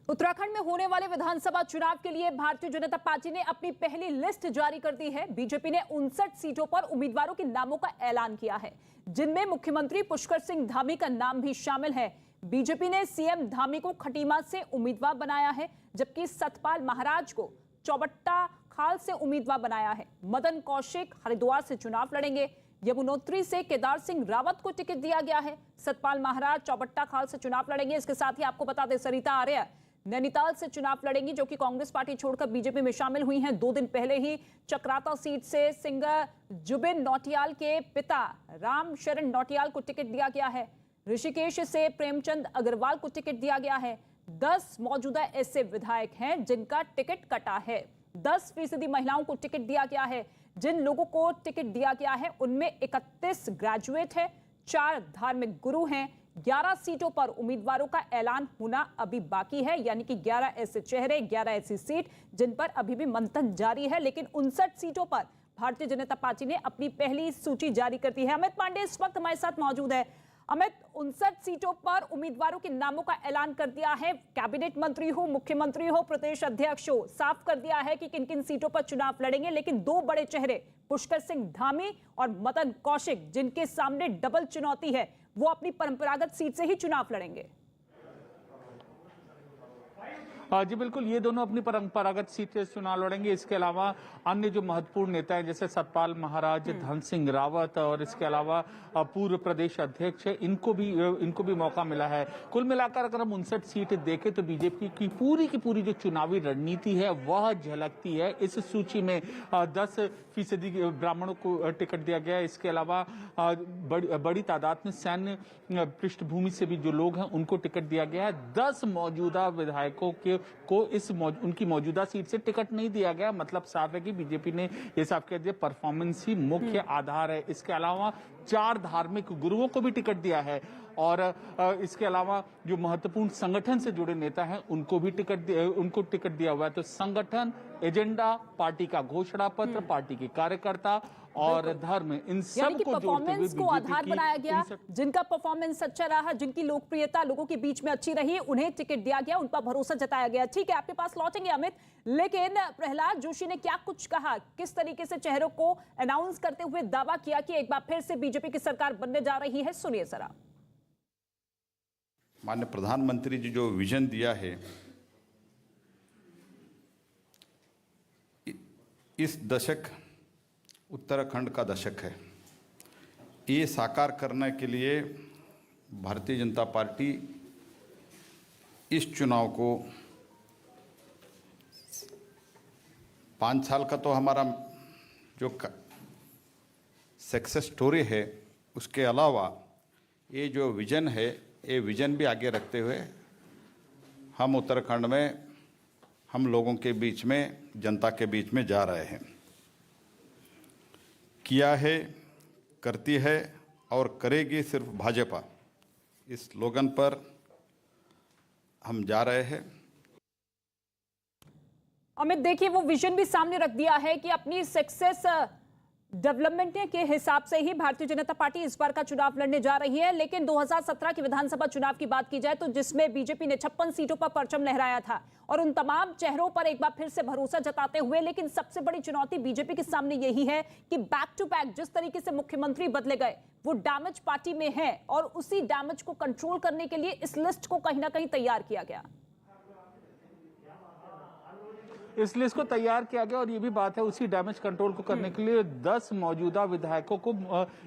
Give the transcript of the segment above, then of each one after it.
उत्तराखंड में होने वाले विधानसभा चुनाव के लिए भारतीय जनता पार्टी ने अपनी पहली लिस्ट जारी कर दी है। बीजेपी ने 59 सीटों पर उम्मीदवारों के नामों का ऐलान किया है, जिनमें मुख्यमंत्री पुष्कर सिंह धामी का नाम भी शामिल है। बीजेपी ने सीएम धामी को खटीमा से उम्मीदवार बनाया है, जबकि सतपाल महाराज को चौबट्टा खाल से उम्मीदवार बनाया है। मदन कौशिक हरिद्वार से चुनाव लड़ेंगे। यमुनोत्री से केदार सिंह रावत को टिकट दिया गया है। सतपाल महाराज चौबट्टा खाल से चुनाव लड़ेंगे। इसके साथ ही आपको बता दें, सरिता आर्य नैनीताल से चुनाव लड़ेंगी, जो कि कांग्रेस पार्टी छोड़कर बीजेपी में शामिल हुई हैं। 2 दिन पहले ही चक्राता सीट से सिंगर जुबिन नौटियाल के पिता राम शरण नौटियाल को टिकट दिया गया है। ऋषिकेश से प्रेमचंद अग्रवाल को टिकट दिया गया है। 10 मौजूदा ऐसे विधायक हैं जिनका टिकट कटा है। 10% महिलाओं को टिकट दिया गया है। जिन लोगों को टिकट दिया गया है उनमें 31 ग्रेजुएट है, 4 धार्मिक गुरु हैं। 11 सीटों पर उम्मीदवारों का ऐलान होना अभी बाकी है, यानी कि 11 ऐसे चेहरे, 11 ऐसी सीट जिन पर अभी भी मंथन जारी है। लेकिन 59 सीटों पर भारतीय जनता पार्टी ने अपनी पहली सूची जारी कर दी है। अमित पांडे इस वक्त हमारे साथ मौजूद है। अमित, 59 सीटों पर उम्मीदवारों के नामों का ऐलान कर दिया है। कैबिनेट मंत्री हो, मुख्यमंत्री हो, प्रदेश अध्यक्ष हो, साफ कर दिया है कि किन किन सीटों पर चुनाव लड़ेंगे। लेकिन 2 बड़े चेहरे पुष्कर सिंह धामी और मदन कौशिक, जिनके सामने डबल चुनौती है, वो अपनी परंपरागत सीट से ही चुनाव लड़ेंगे। जी बिल्कुल, ये दोनों अपनी परंपरागत सीट से चुनाव लड़ेंगे। इसके अलावा अन्य जो महत्वपूर्ण नेता हैं, जैसे सतपाल महाराज, धन सिंह रावत और इसके अलावा पूर्व प्रदेश अध्यक्ष है, इनको भी मौका मिला है। कुल मिलाकर अगर हम 59 सीट देखें तो बीजेपी की पूरी जो चुनावी रणनीति है वह झलकती है। इस सूची में 10% ब्राह्मणों को टिकट दिया गया है। इसके अलावा बड़ी तादाद में सैन्य पृष्ठभूमि से भी जो लोग हैं उनको टिकट दिया गया है। 10 मौजूदा विधायकों को उनकी मौजूदा सीट से टिकट नहीं दिया गया। मतलब साफ है कि बीजेपी ने ये साफ कह दिया, परफॉर्मेंस ही मुख्य आधार है। इसके अलावा 4 धार्मिक गुरुओं को भी टिकट दिया है और इसके अलावा जो महत्वपूर्ण संगठन से जुड़े नेता हैं उनको टिकट दिया हुआ है। तो संगठन, एजेंडा, पार्टी का घोषणा पत्र, पार्टी के कार्यकर्ता और धर्म, इन सब को परफॉर्मेंस को आधार बनाया गया। जिनका परफॉर्मेंस अच्छा रहा, जिनकी लोकप्रियता लोगों के बीच में अच्छी रही, उन्हें टिकट दिया गया, उन पर भरोसा जताया गया। ठीक है, आपके पास लौटेंगे अमित, लेकिन प्रहलाद जोशी ने क्या कुछ कहा, किस तरीके से चेहरों को अनाउंस करते हुए दावा किया कि एक बार फिर से बीजेपी की सरकार बनने जा रही है, सुनिए जरा। माननीय प्रधानमंत्री जी जो विजन दिया है, इस दशक उत्तराखंड का दशक है। ये साकार करने के लिए भारतीय जनता पार्टी इस चुनाव को 5 साल का तो हमारा जो सक्सेस स्टोरी है, उसके अलावा ये जो विजन है, ये विजन भी आगे रखते हुए हम उत्तराखंड में हम लोगों के बीच में, जनता के बीच में जा रहे हैं। किया है, करती है और करेगी सिर्फ भाजपा, इस स्लोगन पर हम जा रहे हैं। अमित, देखिए वो विजन भी सामने रख दिया है कि अपनी सक्सेस डेवलपमेंट के हिसाब से ही भारतीय जनता पार्टी इस बार का चुनाव लड़ने जा रही है। लेकिन 2017 के विधानसभा चुनाव की बात की जाए तो जिसमें बीजेपी ने 56 सीटों पर परचम लहराया था और उन तमाम चेहरों पर एक बार फिर से भरोसा जताते हुए, लेकिन सबसे बड़ी चुनौती बीजेपी के सामने यही है कि बैक टू बैक जिस तरीके से मुख्यमंत्री बदले गए, वो डैमेज पार्टी में है और उसी डैमेज को कंट्रोल करने के लिए इस लिस्ट को कहीं ना कहीं तैयार किया गया। इस लिस्ट को तैयार किया गया और ये भी बात है, उसी डैमेज कंट्रोल को करने के लिए 10 मौजूदा विधायकों को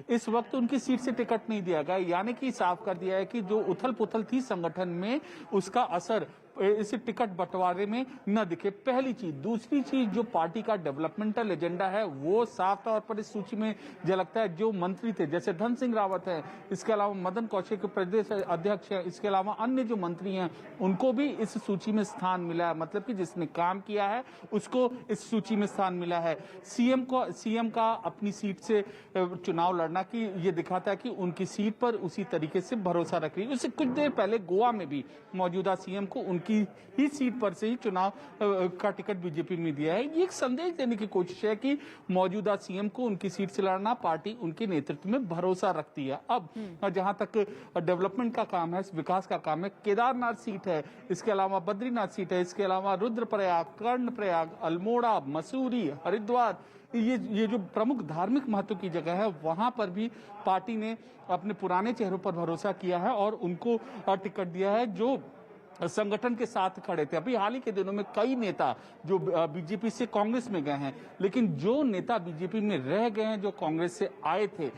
इस वक्त उनकी सीट से टिकट नहीं दिया गया। यानी कि साफ कर दिया है कि जो उथल पुथल थी संगठन में, उसका असर इस टिकट बंटवारे में न दिखे, पहली चीज। दूसरी चीज, जो पार्टी का डेवलपमेंटल एजेंडा है वो साफ तौर पर इस सूची में झलकता है। जो मंत्री थे, जैसे धन सिंह रावत है, इसके अलावा मदन कौशिक प्रदेश अध्यक्ष है, इसके अलावा अन्य जो मंत्री हैं उनको भी इस सूची में स्थान मिला है। मतलब कि जिसने काम किया है उसको इस सूची में स्थान मिला है। सीएम का अपनी सीट से चुनाव लड़ना की ये दिखाता है कि उनकी सीट पर उसी तरीके से भरोसा रख रही है। उससे कुछ देर पहले गोवा में भी मौजूदा सीएम को उनकी ही सीट पर से ही चुनाव का टिकट बीजेपी में दिया है। ये एक संदेश देने की कोशिश है कि मौजूदा सीएम को उनकी सीट से लड़ना, पार्टी उनके नेतृत्व में भरोसा रखती है। अब जहां तक डेवलपमेंट का काम है, विकास का काम है, केदारनाथ सीट है, इसके अलावा बद्रीनाथ सीट है, इसके अलावा रुद्रप्रयाग, कर्णप्रयाग, अल्मोड़ा, मसूरी, हरिद्वार, ये जो प्रमुख धार्मिक महत्व की जगह है, वहां पर भी पार्टी ने अपने पुराने चेहरों पर भरोसा किया है और उनको टिकट दिया है जो संगठन के साथ खड़े थे। अभी हाल ही के दिनों में कई नेता जो बीजेपी से कांग्रेस में गए हैं, लेकिन जो नेता बीजेपी में रह गए हैं, जो कांग्रेस से आए थे,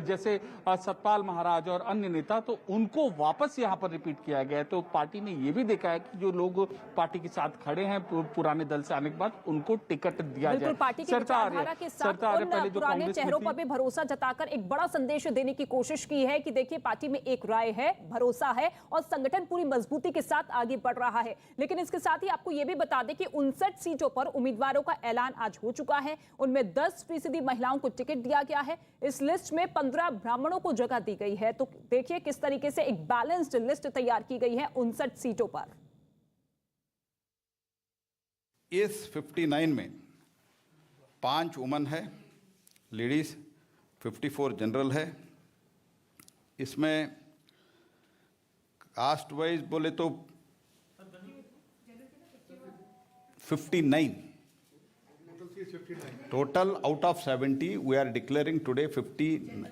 जैसे सतपाल महाराज और अन्य नेता, तो उनको वापस यहां पर रिपीट किया गया है। तो पार्टी ने यह भी देखा है कि जो लोग पार्टी के साथ खड़े हैं पुराने दल से आने के बाद, उनको टिकट दिया जाए। पार्टी की विचारधारा के साथ उन पुराने चेहरों पर भी भरोसा जताकर एक बड़ा संदेश देने की कोशिश की है कि देखिए, पार्टी में एक राय है, भरोसा है और संगठन पूरी मजबूती के साथ आगे बढ़ रहा है। लेकिन इसके साथ ही आपको यह भी बता दें कि 59 सीटों पर उम्मीदवारों का ऐलान आज हो चुका है। उनमें 10% महिलाओं को टिकट दिया गया है। इस लिस्ट में 15 ब्राह्मणों को जगह दी गई है। तो देखिए किस तरीके से एक बैलेंस्ड लिस्ट तैयार की गई है 59 सीटों पर। इस 59 में 5 वुमन है, लेडीज 54 जनरल है। इसमें कास्ट वाइज बोले तो 59 total out of 70 we are declaring today 59।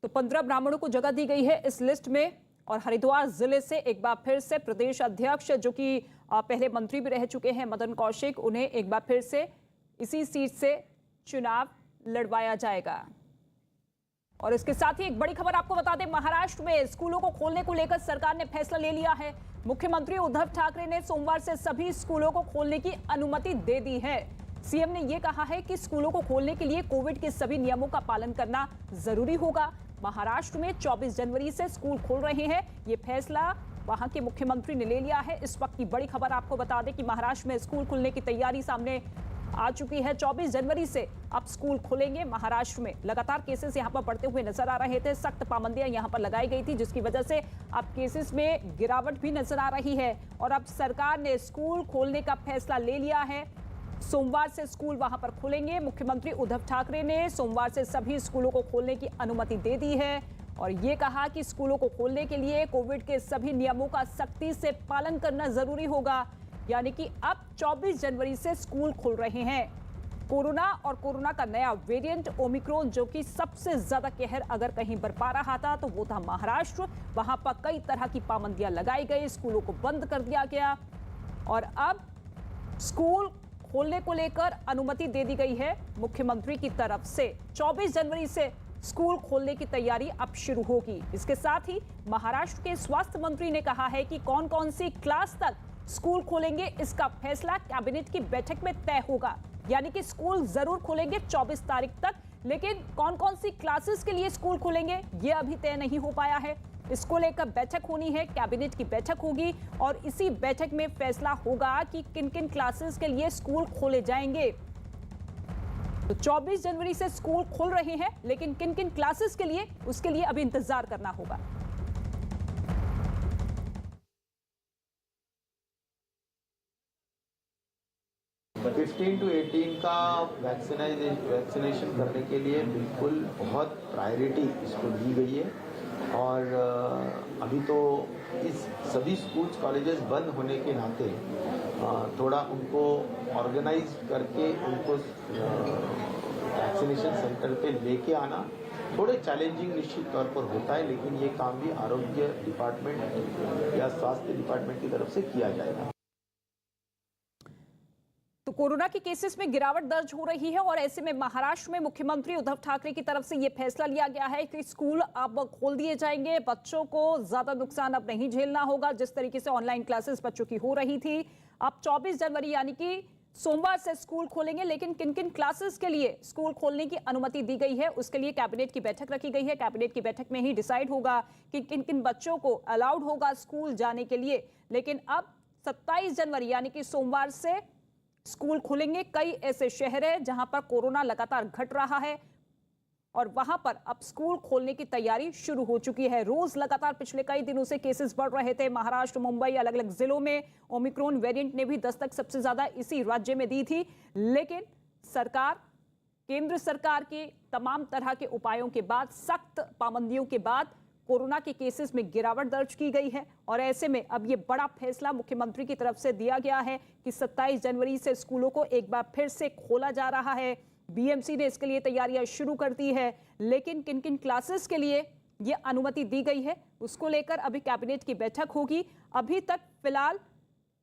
तो 15 ब्राह्मणों को जगह दी गई है इस लिस्ट में। और हरिद्वार जिले से एक बार फिर से प्रदेश अध्यक्ष, जो कि पहले मंत्री भी रह चुके हैं, मदन कौशिक, उन्हें एक बार फिर से इसी सीट से चुनाव लड़वाया जाएगा। और इसके साथ ही एक बड़ी खबर आपको बता दें, महाराष्ट्र में स्कूलों को खोलने को लेकर सरकार ने फैसला ले लिया है। मुख्यमंत्री उद्धव ठाकरे ने सोमवार से सभी स्कूलों को खोलने की अनुमति दे दी है। सीएम ने यह कहा है कि स्कूलों को खोलने के लिए कोविड के सभी नियमों का पालन करना जरूरी होगा। महाराष्ट्र में 24 जनवरी से स्कूल खोल रहे हैं। ये फैसला वहां के मुख्यमंत्री ने ले लिया है। इस वक्त की बड़ी खबर आपको बता दें कि महाराष्ट्र में स्कूल खुलने की तैयारी सामने आ चुकी है। 24 जनवरी से अब स्कूल खुलेंगे महाराष्ट्र में। लगातार केसेस यहां पर बढ़ते हुए नजर आ रहे थे। सख्त पाबंदियां यहां पर लगाई गई थी, जिसकी वजह से अब केसेस में गिरावट भी नजर आ रही है। और अब सरकार ने स्कूल खोलने का फैसला ले लिया है। सोमवार से स्कूल वहां पर खुलेंगे। मुख्यमंत्री उद्धव ठाकरे ने सोमवार से सभी स्कूलों को खोलने की अनुमति दे दी है और ये कहा कि स्कूलों को खोलने के लिए कोविड के सभी नियमों का सख्ती से पालन करना जरूरी होगा। यानी कि अब 24 जनवरी से स्कूल खुल रहे हैं। कोरोना और कोरोना का नया वेरिएंट ओमिक्रॉन, जो कि सबसे ज्यादा कहर अगर कहीं बरपा रहा था तो वो था महाराष्ट्र। वहां पर कई तरह की पाबंदियां लगाई गई, स्कूलों को बंद कर दिया गया और अब स्कूल खोलने को लेकर अनुमति दे दी गई है मुख्यमंत्री की तरफ से। 24 जनवरी से स्कूल खोलने की तैयारी अब शुरू होगी। इसके साथ ही महाराष्ट्र के स्वास्थ्य मंत्री ने कहा है कि कौन कौन सी क्लास तक स्कूल खोलेंगे, इसका फैसला कैबिनेट की बैठक में तय होगा। यानी कि स्कूल जरूर खोलेंगे 24 तारीख तक, लेकिन कौन कौन सी क्लासेस के लिए स्कूल खोलेंगे ये अभी तय नहीं हो पाया है। इसको लेकर बैठक होनी है, कैबिनेट की बैठक होगी और इसी बैठक में फैसला होगा कि किन किन क्लासेस के लिए स्कूल खोले जाएंगे। तो 24 जनवरी से स्कूल खुल रहे हैं, लेकिन किन किन क्लासेस के लिए, उसके लिए अभी इंतजार करना होगा। But 15 to 18 का वैक्सीनेशन करने के लिए बिल्कुल बहुत प्रायोरिटी इसको दी गई है। और अभी तो इस सभी स्कूल्स कॉलेजेस बंद होने के नाते थोड़ा उनको ऑर्गेनाइज करके उनको वैक्सीनेशन सेंटर पे लेके आना थोड़े चैलेंजिंग निश्चित तौर पर होता है, लेकिन ये काम भी आरोग्य डिपार्टमेंट या स्वास्थ्य डिपार्टमेंट की तरफ से किया जाएगा। तो कोरोना के केसेस में गिरावट दर्ज हो रही है और ऐसे में महाराष्ट्र में मुख्यमंत्री उद्धव ठाकरे की तरफ से यह फैसला लिया गया है कि स्कूल अब खोल दिए जाएंगे। बच्चों को ज्यादा नुकसान अब नहीं झेलना होगा। जिस तरीके से ऑनलाइन क्लासेस बच्चों की हो रही थी, अब 24 जनवरी यानी कि सोमवार से स्कूल खोलेंगे। लेकिन किन किन क्लासेस के लिए स्कूल खोलने की अनुमति दी गई है, उसके लिए कैबिनेट की बैठक रखी गई है। कैबिनेट की बैठक में ही डिसाइड होगा कि किन किन बच्चों को अलाउड होगा स्कूल जाने के लिए। लेकिन अब 27 जनवरी यानी कि सोमवार से स्कूल खुलेंगे। कई ऐसे शहर हैं जहां पर कोरोना लगातार घट रहा है। और वहां पर अब स्कूल खोलने की तैयारी शुरू हो चुकी है। रोज लगातार पिछले कई दिनों से केसेस बढ़ रहे थे। महाराष्ट्र, मुंबई, अलग अलग जिलों में ओमिक्रॉन वेरिएंट ने भी दस्तक सबसे ज्यादा इसी राज्य में दी थी। लेकिन सरकार, केंद्र सरकार के तमाम तरह के उपायों के बाद, सख्त पाबंदियों के बाद कोरोना के केसेस में गिरावट दर्ज की गई है। और ऐसे में अब ये बड़ा फैसला मुख्यमंत्री की तरफ से दिया गया है कि 27 जनवरी से स्कूलों को एक बार फिर से खोला जा रहा है। बीएमसी ने इसके लिए तैयारियां शुरू कर दी है। लेकिन किन किन क्लासेस के लिए ये अनुमति दी गई है, उसको लेकर अभी कैबिनेट की बैठक होगी। अभी तक फिलहाल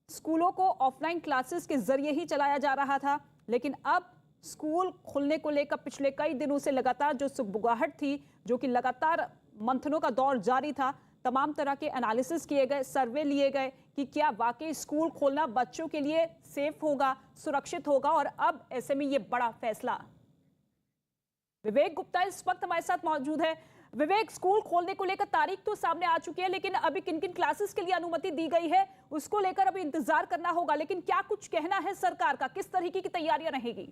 स्कूलों को ऑफलाइन क्लासेस के जरिए ही चलाया जा रहा था, लेकिन अब स्कूल खुलने को लेकर पिछले कई दिनों से लगातार जो सुगबुगाहट थी, जो कि लगातार मंथनों का दौर जारी था, तमाम तरह के एनालिसिस किए गए, सर्वे लिए गए कि क्या वाकई स्कूल खोलना बच्चों के लिए सेफ होगा, सुरक्षित होगा। और अब ऐसे में ये बड़ा फैसला। विवेक गुप्ता इस वक्त हमारे साथ मौजूद है। विवेक, स्कूल खोलने को लेकर तारीख तो सामने आ चुकी है, लेकिन अभी किन किन क्लासेस के लिए अनुमति दी गई है उसको लेकर अभी इंतजार करना होगा। लेकिन क्या कुछ कहना है सरकार का, किस तरीके की तैयारियां रहेगी?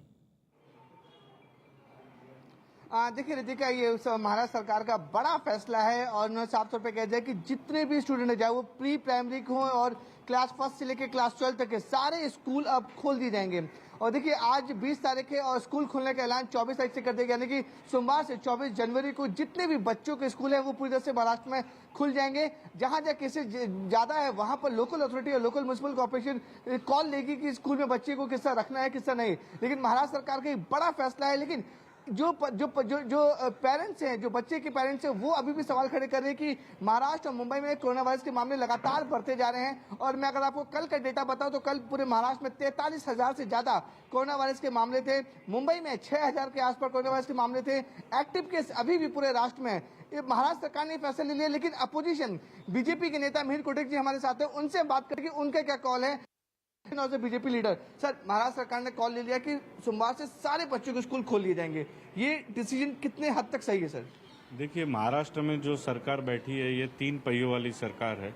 देखिए रितिका, ये महाराष्ट्र सरकार का बड़ा फैसला है और उन्होंने साफ तौर पे कह दिया कि जितने भी स्टूडेंट है, चाहे वो प्री प्राइमरी के हों और क्लास 1 से लेकर क्लास 12 तक के, सारे स्कूल अब खोल दिए जाएंगे। और देखिए आज 20 तारीख है और स्कूल खुलने का ऐलान 24 तारीख से कर दिया गया, यानी कि सोमवार से 24 जनवरी को जितने भी बच्चों के स्कूल हैं वो पूरी तरह से महाराष्ट्र में खुल जाएंगे। जहां जहां केसेस ज्यादा है वहां पर लोकल अथॉरिटी और लोकल म्युनिसिपल कॉर्पोरेशन कॉल लेगी कि स्कूल में बच्चे को किस तरह रखना है, किस तरह नहीं। लेकिन महाराष्ट्र सरकार का बड़ा फैसला है। लेकिन जो पेरेंट्स हैं, जो बच्चे के पेरेंट्स हैं, वो अभी भी सवाल खड़े कर रहे हैं कि महाराष्ट्र और मुंबई में कोरोना वायरस के मामले लगातार बढ़ते जा रहे हैं। और मैं अगर आपको कल का डेटा बताऊं तो कल पूरे महाराष्ट्र में 43,000 से ज्यादा कोरोना वायरस के मामले थे। मुंबई में 6,000 के आसपास कोरोना वायरस के मामले थे। एक्टिव केस अभी भी पूरे राष्ट्र में। ये महाराष्ट्र सरकार ने फैसला ले लिया, लेकिन अपोजिशन बीजेपी के नेता मिहिर कोटेक जी हमारे साथ है, उनसे बात करके उनका क्या कॉल है। बीजेपी लीडर सर, महाराष्ट्र सरकार ने कॉल ले लिया कि सोमवार से सारे बच्चों के स्कूल खोल दिए जाएंगे। ये डिसीजन कितने हद तक सही है सर? देखिए, महाराष्ट्र में जो सरकार बैठी है ये 3 पहियों वाली सरकार है।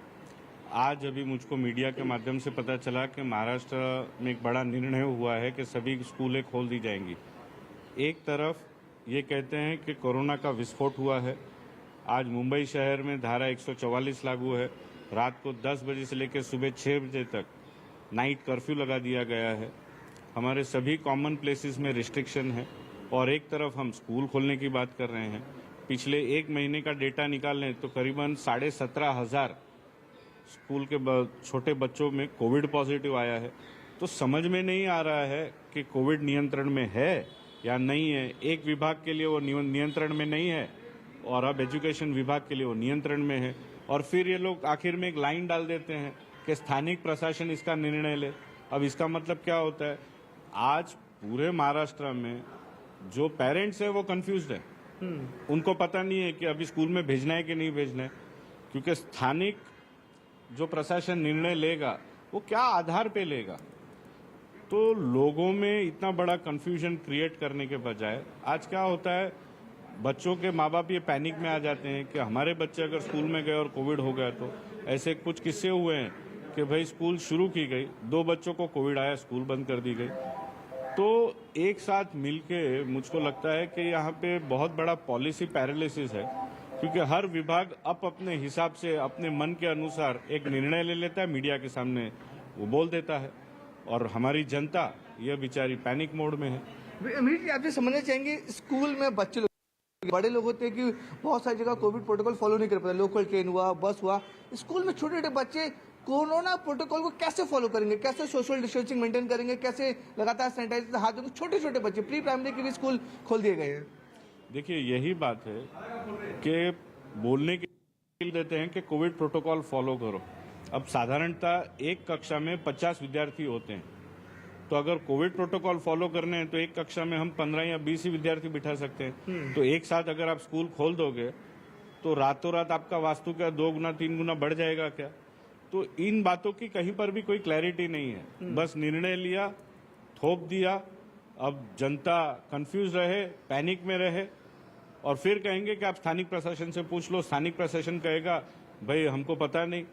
आज अभी मुझको मीडिया के माध्यम से पता चला कि महाराष्ट्र में एक बड़ा निर्णय हुआ है कि सभी स्कूलें खोल दी जाएंगी। एक तरफ ये कहते हैं कि कोरोना का विस्फोट हुआ है। आज मुंबई शहर में धारा 144 लागू है। रात को 10 बजे से लेकर सुबह 6 बजे तक नाइट कर्फ्यू लगा दिया गया है। हमारे सभी कॉमन प्लेसेस में रिस्ट्रिक्शन है। और एक तरफ हम स्कूल खोलने की बात कर रहे हैं। पिछले 1 महीने का डेटा निकाल लें तो करीबन 17,500 स्कूल के छोटे बच्चों में कोविड पॉजिटिव आया है। तो समझ में नहीं आ रहा है कि कोविड नियंत्रण में है या नहीं है। एक विभाग के लिए वो नियंत्रण में नहीं है और अब एजुकेशन विभाग के लिए वो नियंत्रण में है। और फिर ये लोग आखिर में एक लाइन डाल देते हैं कि स्थानिक प्रशासन इसका निर्णय ले। अब इसका मतलब क्या होता है? आज पूरे महाराष्ट्र में जो पेरेंट्स है वो कंफ्यूज्ड है। उनको पता नहीं है कि अभी स्कूल में भेजना है कि नहीं भेजना है, क्योंकि स्थानिक जो प्रशासन निर्णय लेगा वो क्या आधार पे लेगा। तो लोगों में इतना बड़ा कंफ्यूजन क्रिएट करने के बजाय आज क्या होता है, बच्चों के माँ बाप ये पैनिक में आ जाते हैं कि हमारे बच्चे अगर स्कूल में गए और कोविड हो गया तो। ऐसे कुछ किस्से हुए हैं कि भाई स्कूल शुरू की गई, 2 बच्चों को कोविड आया, स्कूल बंद कर दी गई। तो एक साथ मिलके मुझको लगता है कि यहाँ पे बहुत बड़ा पॉलिसी पैरालिसिस है, क्योंकि हर विभाग अपने हिसाब से अपने मन के अनुसार एक निर्णय ले लेता है, मीडिया के सामने वो बोल देता है और हमारी जनता यह बेचारी पैनिक मोड में है। अमीर जी, आप ये समझना चाहेंगे, स्कूल में बच्चे बड़े लोग होते हैं कि बहुत सारी जगह कोविड प्रोटोकॉल फॉलो नहीं कर पाते, लोकल ट्रेन हुआ, बस हुआ, स्कूल में छोटे छोटे बच्चे कोरोना प्रोटोकॉल को कैसे फॉलो करेंगे, कैसे सोशल डिस्टेंसिंग मेंटेन करेंगे, कैसे लगातार सैनिटाइजर हाथ धोएंगे? छोटे छोटे बच्चे, प्री प्राइमरी के भी स्कूल खोल दिए गए हैं। देखिए, यही बात है कि बोलने के लिए देते हैं कि कोविड प्रोटोकॉल फॉलो करो। अब साधारणतः एक कक्षा में 50 विद्यार्थी होते हैं, तो अगर कोविड प्रोटोकॉल फॉलो करने हैं तो एक कक्षा में हम 15 या 20 ही विद्यार्थी बिठा सकते हैं। तो एक साथ अगर आप स्कूल खोल दोगे तो रातों रात आपका वास्तु क्या 2 गुना 3 गुना बढ़ जाएगा क्या? तो इन बातों की कहीं पर भी कोई क्लैरिटी नहीं है। बस निर्णय लिया, थोप दिया, अब जनता कंफ्यूज रहे, पैनिक में रहे और फिर कहेंगे कि आप स्थानिक प्रशासन से पूछ लो। स्थानिक प्रशासन कहेगा भाई हमको पता नहीं।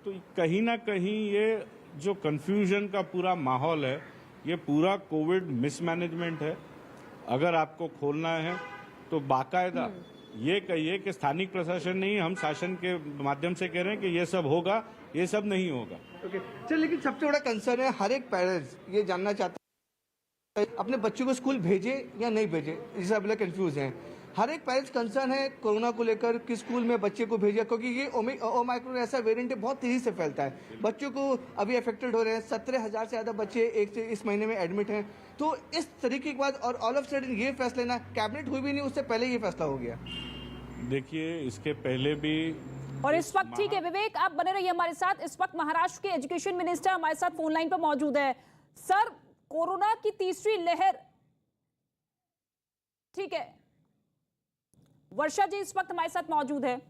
तो कहीं ना कहीं ये जो कंफ्यूजन का पूरा माहौल है, ये पूरा कोविड मिसमैनेजमेंट है। अगर आपको खोलना है तो बाकायदा ये कहिए कि स्थानिक प्रशासन नहीं, हम शासन के माध्यम से कह रहे हैं कि ये सब होगा, ये सब नहीं होगा। ओके चल, लेकिन सबसे बड़ा कंसर्न है, हर एक पेरेंट्स ये जानना चाहता है अपने बच्चों को स्कूल भेजे या नहीं भेजे, इस सब लोग कंफ्यूज हैं। हर एक पेरेंट्स कंसर्न है कोरोना को लेकर कि स्कूल में बच्चे को भेजा, क्योंकि ये ओमाइक्रोन ऐसा वेरिएंट है, बहुत तेजी से फैलता है। बच्चों को अभी अफेक्टेड हो रहे हैं, 17,000 से ज़्यादा बच्चे इस महीने में एडमिट हैं। तो इस तरीके के बाद और ऑल ऑफ सडन ये फैसला लेना, कैबिनेट हुई भी नहीं उससे पहले ये फैसला हो गया। देखिए, इसके पहले भी और इस वक्त ठीक है विवेक, आप बने रहिए हमारे साथ। इस वक्त महाराष्ट्र के एजुकेशन मिनिस्टर हमारे साथ फोन लाइन पर मौजूद है। सर, कोरोना की तीसरी लहर, ठीक है, वर्षा जी इस वक्त हमारे साथ मौजूद है।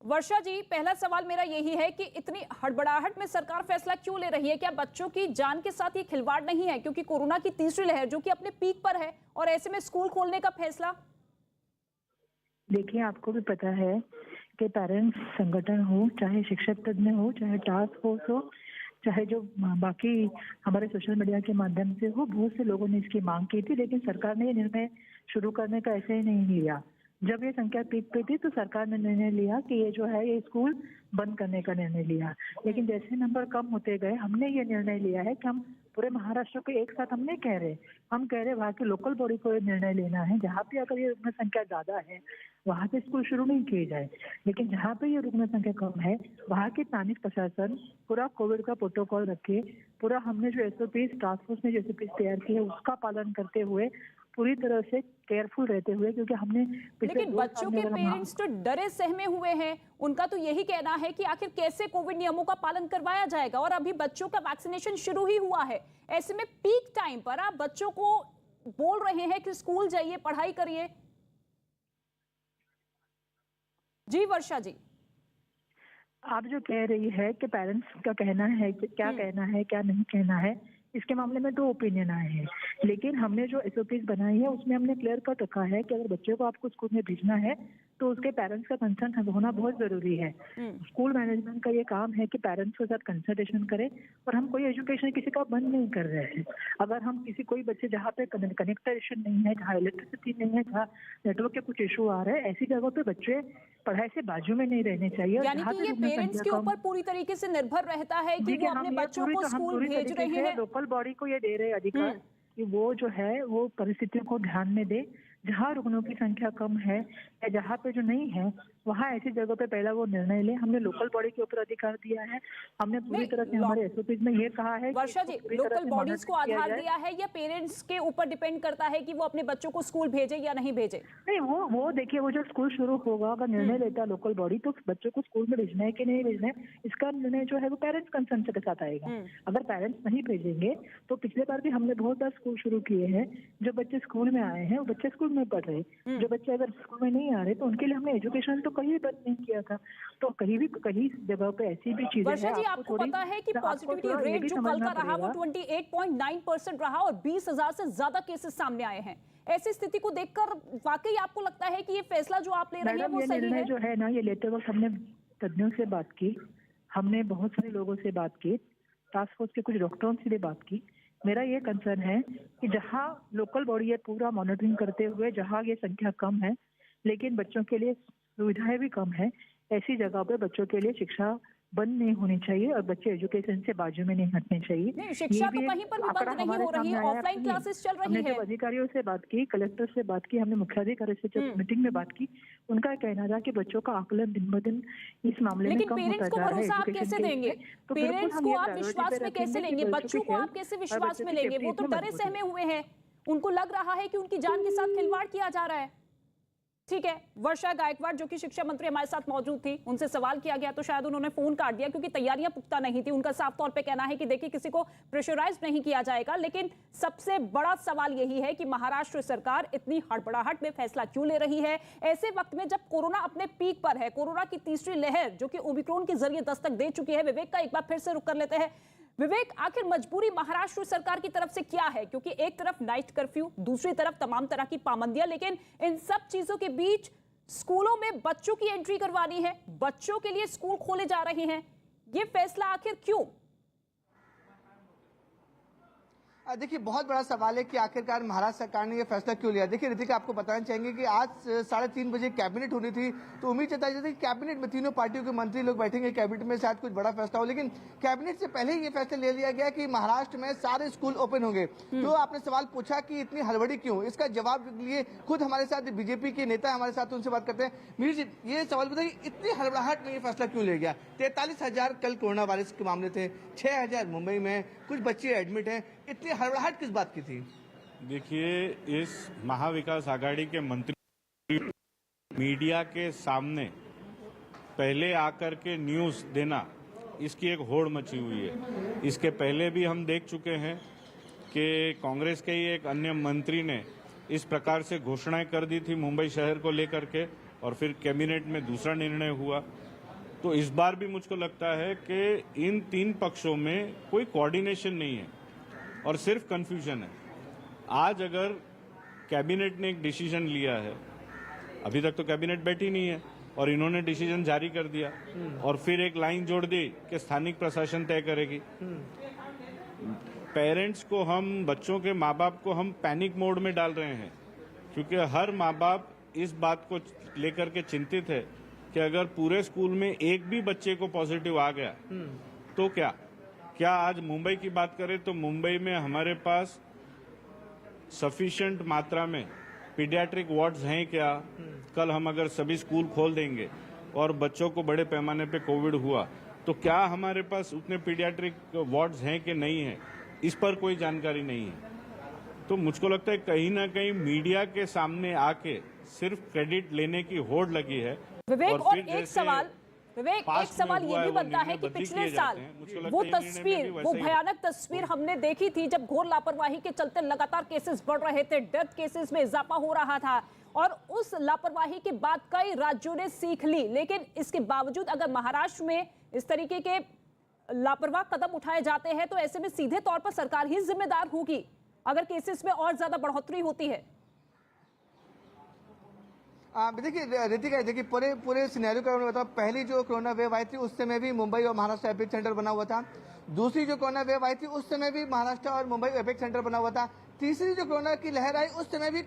वर्षा जी, पहला सवाल मेरा यही है कि इतनी हड़बड़ाहट में सरकार फैसला क्यों ले रही है? क्या बच्चों की जान के साथ ये खिलवाड़ नहीं है? क्योंकि कोरोना की तीसरी लहर जो कि अपने पीक पर है, और ऐसे में स्कूल खोलने का फैसला। देखिए, आपको भी पता है कि पेरेंट्स संगठन हो, चाहे शिक्षक तज्ञ हो, चाहे टास्क फोर्स हो, चाहे जो बाकी हमारे सोशल मीडिया के माध्यम से हो, बहुत से लोगों ने इसकी मांग की थी, लेकिन सरकार ने ये निर्णय शुरू करने का ऐसे ही नहीं लिया। जब ये संख्या पीक पे थी तो सरकार ने निर्णय लिया कि ये जो है ये स्कूल बंद करने का निर्णय लिया। लेकिन जैसे नंबर कम होते गए, हमने ये निर्णय लिया है कि हम पूरे महाराष्ट्र को एक साथ हम नहीं कह रहे, हम कह रहे वहाँ की लोकल बॉडी को ये निर्णय लेना है, जहाँ पे अगर ये रुग्ण संख्या ज्यादा है वहाँ पे स्कूल शुरू नहीं किए जाए, लेकिन जहाँ पे ये रुग्ण संख्या कम है वहाँ के स्थानीय प्रशासन पूरा कोविड का प्रोटोकॉल रखे, पूरा हमने जो SOPs टास्क फोर्स ने जो SOPs तैयार की है उसका पालन करते हुए, पूरी तरह से केयरफुल रहते हुए, क्योंकि हमने लेकिन बच्चों के पेरेंट्स तो डरे सहमे हुए हैं। उनका तो यही कहना है कि आखिर कैसे कोविड नियमों का पालन करवाया जाएगा, और अभी बच्चों का वैक्सीनेशन शुरू ही हुआ है। ऐसे में पीक टाइम पर आप बच्चों को बोल रहे हैं कि स्कूल जाइए, पढ़ाई करिए। जी वर्षा जी, आप जो कह रही है कि पेरेंट्स का कहना है कि क्या कहना है क्या नहीं कहना है, इसके मामले में 2 ओपिनियन आए हैं। लेकिन हमने जो SOPs बनाई है उसमें हमने क्लियर कट रखा है कि अगर बच्चे को आपको स्कूल में भेजना है तो उसके पेरेंट्स का कंसर्न होना बहुत जरूरी है। स्कूल मैनेजमेंट का ये काम है कि पेरेंट्स के साथ कंसल्टेशन करें, और हम कोई एजुकेशन किसी का बंद नहीं कर रहे हैं। अगर हम कोई बच्चे जहाँ पे कनेक्टेशन नहीं है, जहाँ इलेक्ट्रिसिटी नहीं है, जहाँ नेटवर्क के कुछ इशू आ रहे हैं, ऐसी जगह पे बच्चे पढ़ाई से बाजू में नहीं रहने चाहिए। यानी कि ये पेरेंट्स के ऊपर पूरी तरीके से निर्भर रहता है कि वो अपने बच्चों को स्कूल भेज रहे हैं। लोकल बॉडी को ये दे रहे अधिकार कि वो जो है वो परिस्थितियों को ध्यान में दे, जहाँ रुग्णों की संख्या कम है या जहाँ पे जो नहीं है वहाँ ऐसी जगह पे पहला वो निर्णय ले। हमने लोकल बॉडी के ऊपर अधिकार दिया है, हमने पूरी तरह से हमारे SOPs में ये कहा है। वर्षा जी, लोकल बॉडीज को आधार दिया है या पेरेंट्स के ऊपर डिपेंड करता है कि वो अपने बच्चों को स्कूल भेजे या नहीं भेजे? नहीं, वो देखिए, वो जो स्कूल शुरू होगा अगर निर्णय लेता है लोकल बॉडी, तो बच्चों को स्कूल में भेजना है कि नहीं भेजना है, इसका निर्णय जो है वो पेरेंट्स कंसर्न के साथ आएगा। अगर पेरेंट्स नहीं भेजेंगे तो पिछले बार भी हमने बहुत बार स्कूल शुरू किए हैं, जो बच्चे स्कूल में आए हैं वो बच्चे स्कूल में पढ़ रहे, जो बच्चे अगर स्कूल में नहीं आ रहे तो उनके लिए हमने एजुकेशन तो कहीं बंद नहीं किया था। तो कहीं जगह पे ऐसी भी चीजें वर्षा जी, आपको पता है कि पॉजिटिविटी रेट जो कल का रहा वो 28.9% रहा और 20,000 से ज्यादा केसेस सामने आए हैं। ऐसी स्थिति को देखकर वाकई आपको लगता है कि ये फैसला जो आप ले रहे हैं वो सही है? जो है ना, ये लेते वक्त हमने तज्ञों से बात की, हमने बहुत सारे लोगों से बात की, टास्क फोर्स के कुछ डॉक्टरों से भी बात की। मेरा ये कंसर्न है कि जहाँ लोकल बॉडी है पूरा मॉनिटरिंग करते हुए, जहाँ ये संख्या कम है लेकिन बच्चों के लिए सुविधाएं भी कम है, ऐसी जगह पे बच्चों के लिए शिक्षा बंद नहीं होनी चाहिए और बच्चे एजुकेशन से बाजू में नहीं हटने चाहिए। नहीं, शिक्षा तो कहीं पर भी बंद नहीं हो रही है, ऑफलाइन क्लासेस चल रही है। अधिकारियों से बात की, कलेक्टर से बात की, हमने मुख्याधिकारी से जब मीटिंग में बात की, उनका कहना था कि बच्चों का आकलन दिन ब दिन इस मामले में कम होता जा रहा है। पेरेंट्स को भरोसा आप कैसे देंगे? पेरेंट्स को आप विश्वास में कैसे लेंगे? बच्चों को आप कैसे विश्वास में लेंगे? वो तो डरे सहमे हुए हैं, उनको लग रहा है कि उनकी जान के साथ खिलवाड़ किया जा रहा है। ठीक है, वर्षा गायकवाड़ जो कि शिक्षा मंत्री हमारे साथ मौजूद थी, उनसे सवाल किया गया तो शायद उन्होंने फोन काट दिया क्योंकि तैयारियां पुख्ता नहीं थी। उनका साफ तौर पे कहना है कि देखिए, किसी को प्रेशराइज नहीं किया जाएगा, लेकिन सबसे बड़ा सवाल यही है कि महाराष्ट्र सरकार इतनी हड़बड़ाहट में फैसला क्यों ले रही है ऐसे वक्त में जब कोरोना अपने पीक पर है। कोरोना की तीसरी लहर जो कि ओमिक्रॉन के जरिए दस्तक दे चुकी है। विवेक का एक बार फिर से रुक कर लेते हैं। विवेक, आखिर मजबूरी महाराष्ट्र सरकार की तरफ से क्या है? क्योंकि एक तरफ नाइट कर्फ्यू, दूसरी तरफ तमाम तरह की पाबंदियां, लेकिन इन सब चीजों के बीच स्कूलों में बच्चों की एंट्री करवानी है, बच्चों के लिए स्कूल खोले जा रहे हैं। ये फैसला आखिर क्यों? देखिए बहुत बड़ा सवाल है कि आखिरकार महाराष्ट्र सरकार ने ये फैसला क्यों लिया। देखिए रितिका, आपको बताना चाहेंगे कि आज 3:30 बजे कैबिनेट होनी थी, तो उम्मीद जताई जाती है कि कैबिनेट में तीनों पार्टियों के मंत्री लोग बैठेंगे, कैबिनेट में शायद कुछ बड़ा फैसला हो, लेकिन कैबिनेट से पहले ही ये फैसला ले लिया गया कि महाराष्ट्र में सारे स्कूल ओपन होंगे। तो आपने सवाल पूछा कि इतनी हड़बड़ी क्यों, इसका जवाब लिए खुद हमारे साथ बीजेपी के नेता हमारे साथ, उनसे बात करते हैं। मीर जी, ये सवाल बताइए, इतनी हड़बड़ाहट में ये फैसला क्यों ले गया? 43,000 कल कोरोना वायरस के मामले थे, 6,000 मुंबई में, कुछ बच्चे एडमिट हैं, इतनी हड़बड़ाहट किस बात की थी? देखिए, इस महाविकास आघाड़ी के मंत्री मीडिया के सामने पहले आकर के न्यूज़ देना, इसकी एक होड़ मची हुई है। इसके पहले भी हम देख चुके हैं कि कांग्रेस के ही एक अन्य मंत्री ने इस प्रकार से घोषणाएं कर दी थी मुंबई शहर को लेकर के, और फिर कैबिनेट में दूसरा निर्णय हुआ। तो इस बार भी मुझको लगता है कि इन तीन पक्षों में कोई कोऑर्डिनेशन नहीं है और सिर्फ कंफ्यूजन है। आज अगर कैबिनेट ने एक डिसीजन लिया है, अभी तक तो कैबिनेट बैठी नहीं है और इन्होंने डिसीजन जारी कर दिया और फिर एक लाइन जोड़ दी कि स्थानिक प्रशासन तय करेगी। पेरेंट्स को हम, बच्चों के माँ बाप को हम पैनिक मोड में डाल रहे हैं, क्योंकि हर माँ बाप इस बात को लेकर के चिंतित है कि अगर पूरे स्कूल में एक भी बच्चे को पॉजिटिव आ गया तो क्या आज मुंबई की बात करें तो मुंबई में हमारे पास सफिशिएंट मात्रा में पीडियाट्रिक वार्ड्स हैं क्या? कल हम अगर सभी स्कूल खोल देंगे और बच्चों को बड़े पैमाने पे कोविड हुआ तो क्या हमारे पास उतने पीडियाट्रिक वार्ड्स हैं कि नहीं है? इस पर कोई जानकारी नहीं है। तो मुझको लगता है कहीं ना कहीं मीडिया के सामने आके सिर्फ क्रेडिट लेने की होड़ लगी है। विवेक, और एक सवाल ये भी बनता है कि पिछले साल वो तस्वीर, वो भयानक तस्वीर हमने देखी थी जब घोर लापरवाही के चलते लगातार केसेस बढ़ रहे थे, डेथ केसेस में इजाफा हो रहा था, और उस लापरवाही के बाद कई राज्यों ने सीख ली। लेकिन इसके बावजूद अगर महाराष्ट्र में इस तरीके के लापरवाह कदम उठाए जाते हैं तो ऐसे में सीधे तौर पर सरकार ही जिम्मेदार होगी अगर केसेस में और ज्यादा बढ़ोतरी होती है। देखिए रितिका, देखिए पूरे सिनेरियो का मैं बताऊं, पहली जो कोरोना वेव आई थी उस समय भी मुंबई और महाराष्ट्र एपिक सेंटर बना हुआ था। दूसरी जो कोरोना वेव आई थी उस समय भी महाराष्ट्र और मुंबई एपिक सेंटर बना हुआ था। तीसरी जो कोरोना की लहर आई उस समय भी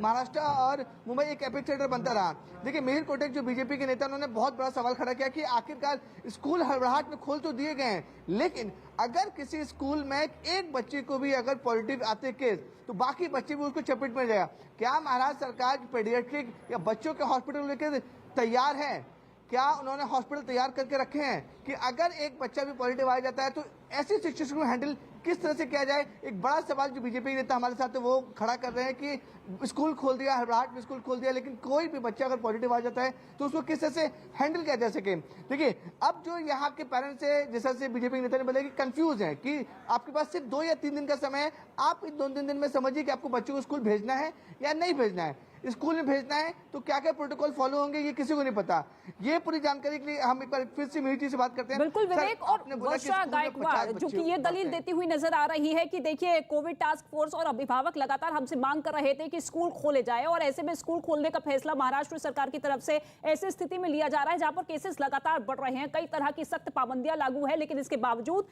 महाराष्ट्र और मुंबई एक एपिक सेंटर बनता रहा। देखिए मिहिर कोटेक जो बीजेपी के नेता, उन्होंने बहुत बड़ा सवाल खड़ा किया कि आखिरकार स्कूल हड़बड़ाहट में खोल तो दिए गए हैं, लेकिन अगर किसी स्कूल में एक बच्चे को भी अगर पॉजिटिव आते केस तो बाकी बच्चे भी उसको चपेट में जाएगा। क्या महाराष्ट्र सरकार पेडियाट्रिक या बच्चों के हॉस्पिटल लेकर तैयार है? क्या उन्होंने हॉस्पिटल तैयार करके रखे हैं कि अगर एक बच्चा भी पॉजिटिव आ जाता है तो ऐसी सिचुएशन को हैंडल किस तरह से किया जाए? एक बड़ा सवाल जो बीजेपी नेता हमारे साथ है वो खड़ा कर रहे हैं कि स्कूल खोल दिया, हड़बड़ाहट में स्कूल खोल दिया, लेकिन कोई भी बच्चा अगर पॉजिटिव आ जाता है तो उसको किस तरह से हैंडल किया जा सके। देखिए अब जो यहाँ के पेरेंट्स है, जैसा से बीजेपी नेता ने बोला कि कंफ्यूज है कि आपके पास सिर्फ 2 या 3 दिन का समय है, आप इन 2-3 दिन में समझिए कि आपको बच्चों को स्कूल भेजना है या नहीं भेजना है। स्कूल में भेजना है तो क्या क्या प्रोटोकॉल फॉलो होंगे ये किसी को नहीं पता। ये पूरी जानकारी के लिए हम एक बार फिर से मिहिर जी से बात करते हैं। बिल्कुल विवेक, और वर्षा गायकवाड़ जो कि ये दलील देती हुई नजर आ रही है कि देखिए कोविड टास्क फोर्स और अभिभावक लगातार हमसे मांग कर रहे थे कि स्कूल खोले जाए, और ऐसे में स्कूल खोलने का फैसला महाराष्ट्र सरकार की तरफ से ऐसी स्थिति में लिया जा रहा है जहां पर केसेस लगातार बढ़ रहे हैं, कई तरह की सख्त पाबंदियां लागू है, लेकिन इसके बावजूद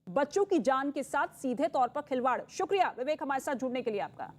बच्चों की जान के साथ सीधे तौर पर खिलवाड़। शुक्रिया विवेक हमारे साथ जुड़ने के लिए आपका।